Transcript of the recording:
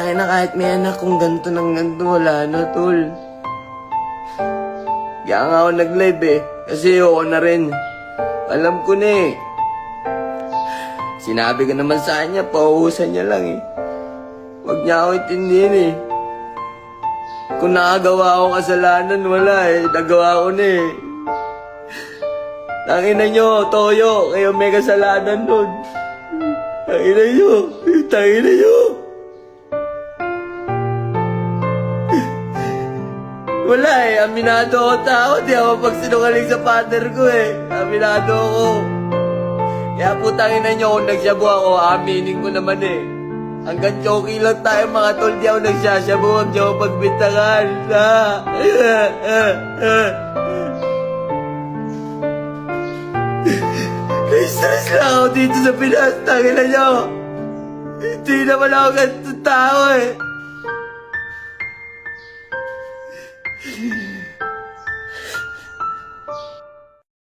Tangina kahit may anak kung ganito ng ganito, wala na, tol. Kaya nga ako nag-live eh. Kasi ako na rin. Alam ko na eh. Sinabi ko naman sa kanya, pauusan niya lang eh. Huwag niya ako intindihin eh. Kung nakagawa ako kasalanan, wala eh. Nagawa ko na eh. Tangina nyo, Toyo, kayo may kasalanan nun. Tangina nyo, tangina nyo. Wala eh, aminado ako tao. Di ako pagsinungaling sa partner ko eh. Aminado ako. Kaya putangin nyo, kung nagsyabu ako, aminin ko naman eh. Hanggang choky lang tayo mga tol, di ako nagsasyabu, huwag niyo ako pagbintangan. Stress lang ako dito sa Pinas, tangin na nyo. Hindi naman ako ganito tao eh.